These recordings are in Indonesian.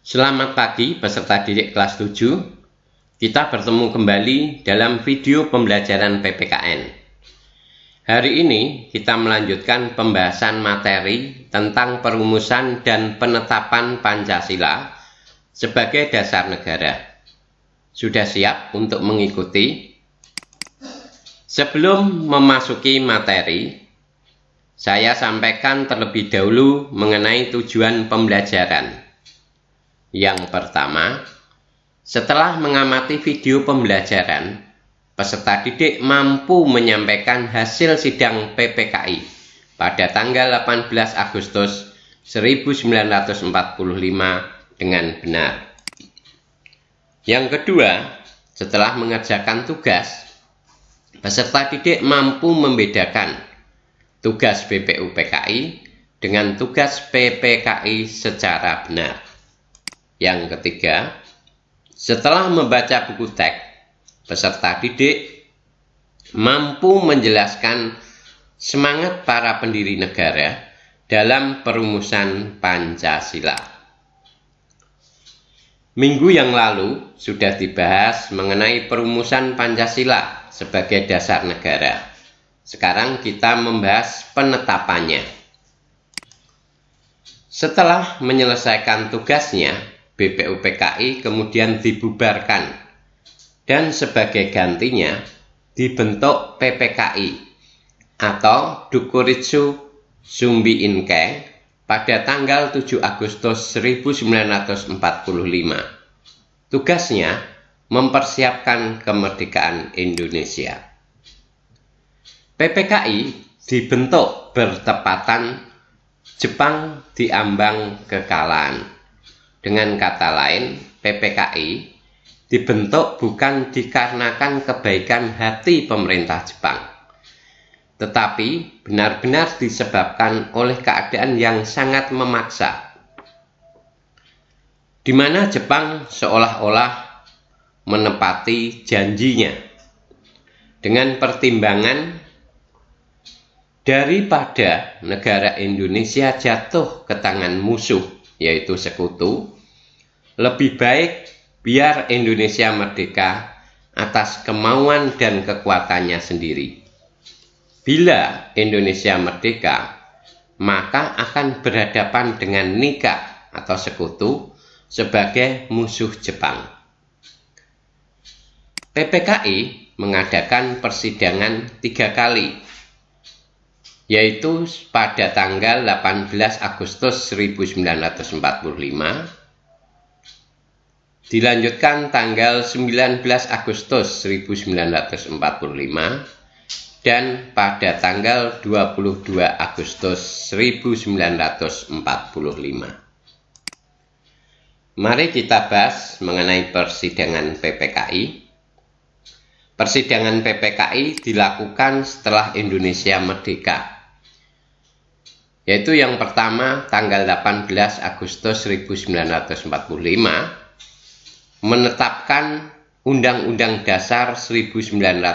Selamat pagi peserta didik kelas 7. Kita bertemu kembali dalam video pembelajaran PPKN. Hari ini kita melanjutkan pembahasan materi tentang perumusan dan penetapan Pancasila sebagai dasar negara. Sudah siap untuk mengikuti? Sebelum memasuki materi, saya sampaikan terlebih dahulu mengenai tujuan pembelajaran. Yang pertama, setelah mengamati video pembelajaran, peserta didik mampu menyampaikan hasil sidang PPKI pada tanggal 18 Agustus 1945 dengan benar. Yang kedua, setelah mengerjakan tugas, peserta didik mampu membedakan tugas BPUPKI dengan tugas PPKI secara benar. Yang ketiga, setelah membaca buku teks, peserta didik mampu menjelaskan semangat para pendiri negara dalam perumusan Pancasila. Minggu yang lalu sudah dibahas mengenai perumusan Pancasila sebagai dasar negara. Sekarang kita membahas penetapannya. Setelah menyelesaikan tugasnya, BPUPKI kemudian dibubarkan dan sebagai gantinya dibentuk PPKI atau Dukuritsu Sumbi Inke pada tanggal 7 Agustus 1945. Tugasnya mempersiapkan kemerdekaan Indonesia. PPKI dibentuk bertepatan Jepang diambang kekalahan. Dengan kata lain, PPKI dibentuk bukan dikarenakan kebaikan hati pemerintah Jepang, tetapi benar-benar disebabkan oleh keadaan yang sangat memaksa, di mana Jepang seolah-olah menepati janjinya dengan pertimbangan daripada negara Indonesia jatuh ke tangan musuh, yaitu sekutu, lebih baik biar Indonesia merdeka atas kemauan dan kekuatannya sendiri. Bila Indonesia merdeka, maka akan berhadapan dengan Nika atau sekutu sebagai musuh Jepang. PPKI mengadakan persidangan 3 kali, yaitu pada tanggal 18 Agustus 1945, dilanjutkan tanggal 19 Agustus 1945, dan pada tanggal 22 Agustus 1945. Mari kita bahas mengenai persidangan PPKI. Persidangan PPKI dilakukan setelah Indonesia merdeka, yaitu yang pertama tanggal 18 Agustus 1945 menetapkan Undang-Undang Dasar 1945,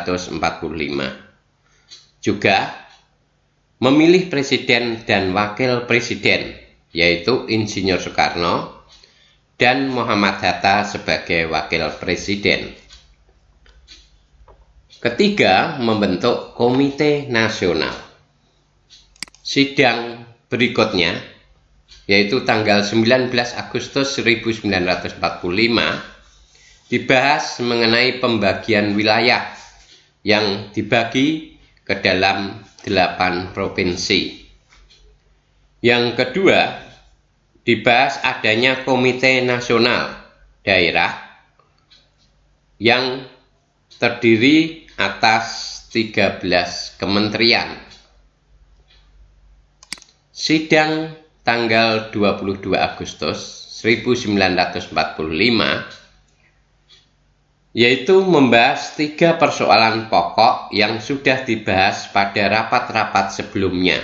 juga memilih presiden dan wakil presiden, yaitu Insinyur Soekarno dan Muhammad Hatta sebagai wakil presiden. Ketiga, membentuk Komite Nasional. Sidang berikutnya, yaitu tanggal 19 Agustus 1945, dibahas mengenai pembagian wilayah yang dibagi ke dalam 8 provinsi. Yang kedua, dibahas adanya Komite Nasional Daerah yang terdiri atas 13 kementerian. Sidang tanggal 22 Agustus 1945 yaitu membahas 3 persoalan pokok yang sudah dibahas pada rapat-rapat sebelumnya.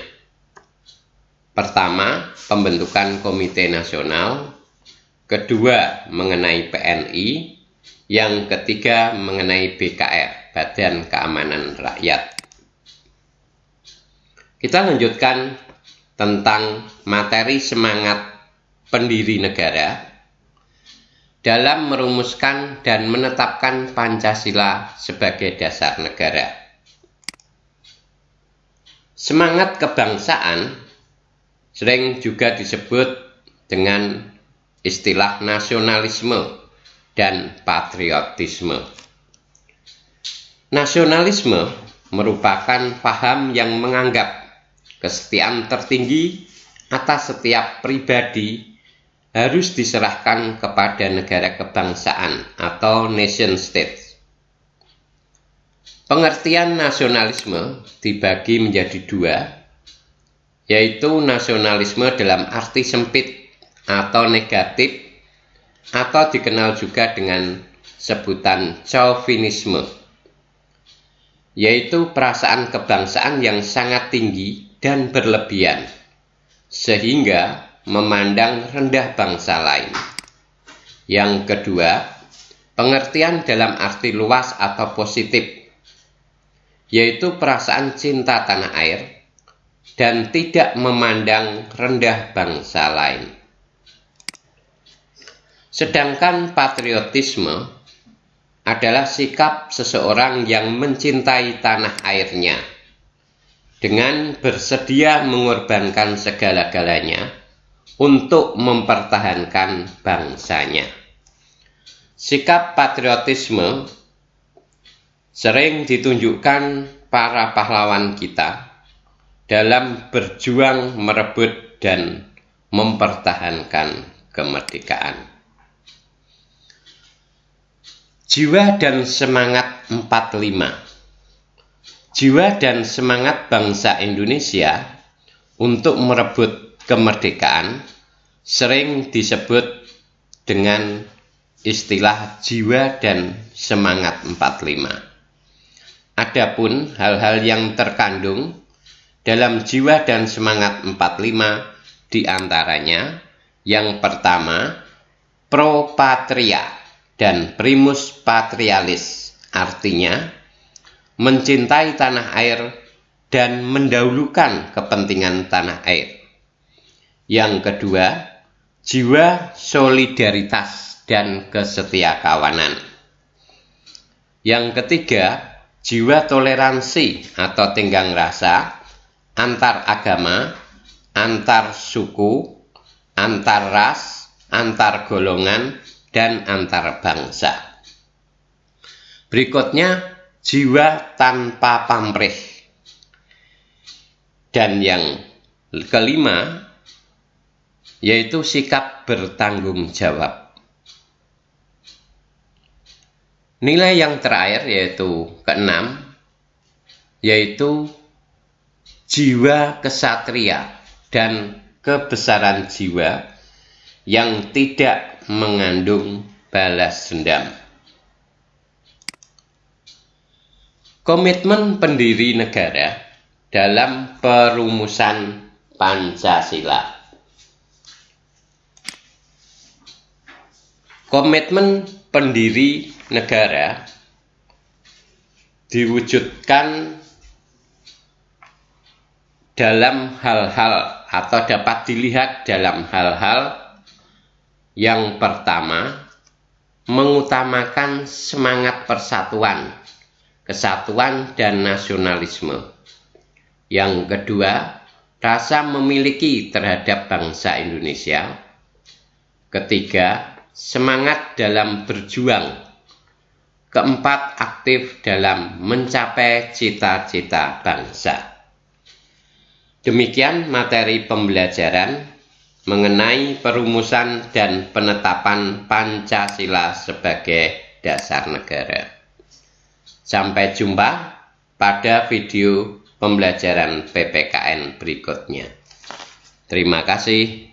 Pertama, pembentukan Komite Nasional. Kedua, mengenai PNI. Yang ketiga, mengenai BKR, Badan Keamanan Rakyat. Kita lanjutkan tentang materi semangat pendiri negara dalam merumuskan dan menetapkan Pancasila sebagai dasar negara. Semangat kebangsaan sering juga disebut dengan istilah nasionalisme dan patriotisme. Nasionalisme merupakan paham yang menganggap kesetiaan tertinggi atas setiap pribadi harus diserahkan kepada negara kebangsaan atau nation state. Pengertian nasionalisme dibagi menjadi dua, yaitu nasionalisme dalam arti sempit atau negatif, atau dikenal juga dengan sebutan chauvinisme, yaitu perasaan kebangsaan yang sangat tinggi dan berlebihan, sehingga memandang rendah bangsa lain. Yang kedua, pengertian dalam arti luas atau positif, yaitu perasaan cinta tanah air dan tidak memandang rendah bangsa lain. Sedangkan patriotisme adalah sikap seseorang yang mencintai tanah airnya dengan bersedia mengorbankan segala-galanya untuk mempertahankan bangsanya. Sikap patriotisme sering ditunjukkan para pahlawan kita dalam berjuang merebut dan mempertahankan kemerdekaan. Jiwa dan semangat 45. Jiwa dan semangat bangsa Indonesia untuk merebut kemerdekaan sering disebut dengan istilah jiwa dan semangat 45. Adapun hal-hal yang terkandung dalam jiwa dan semangat 45 diantaranya yang pertama, pro patria dan primus patrialis, artinya mencintai tanah air dan mendahulukan kepentingan tanah air. Yang kedua, jiwa solidaritas dan kesetiakawanan. Yang ketiga, jiwa toleransi atau tenggang rasa antar agama, antar suku, antar ras, antar golongan, dan antar bangsa. Berikutnya, jiwa tanpa pamrih. Dan yang kelima, yaitu sikap bertanggung jawab. Nilai yang terakhir yaitu keenam, yaitu jiwa kesatria dan kebesaran jiwa yang tidak mengandung balas dendam. Komitmen pendiri negara dalam perumusan Pancasila. Komitmen pendiri negara diwujudkan dalam hal-hal atau dapat dilihat dalam hal-hal. Yang pertama, mengutamakan semangat persatuan, kesatuan dan nasionalisme. Yang kedua, rasa memiliki terhadap bangsa Indonesia. Ketiga, semangat dalam berjuang. Keempat, aktif dalam mencapai cita-cita bangsa. Demikian materi pembelajaran mengenai perumusan dan penetapan Pancasila sebagai dasar negara. Sampai jumpa pada video pembelajaran PPKN berikutnya. Terima kasih.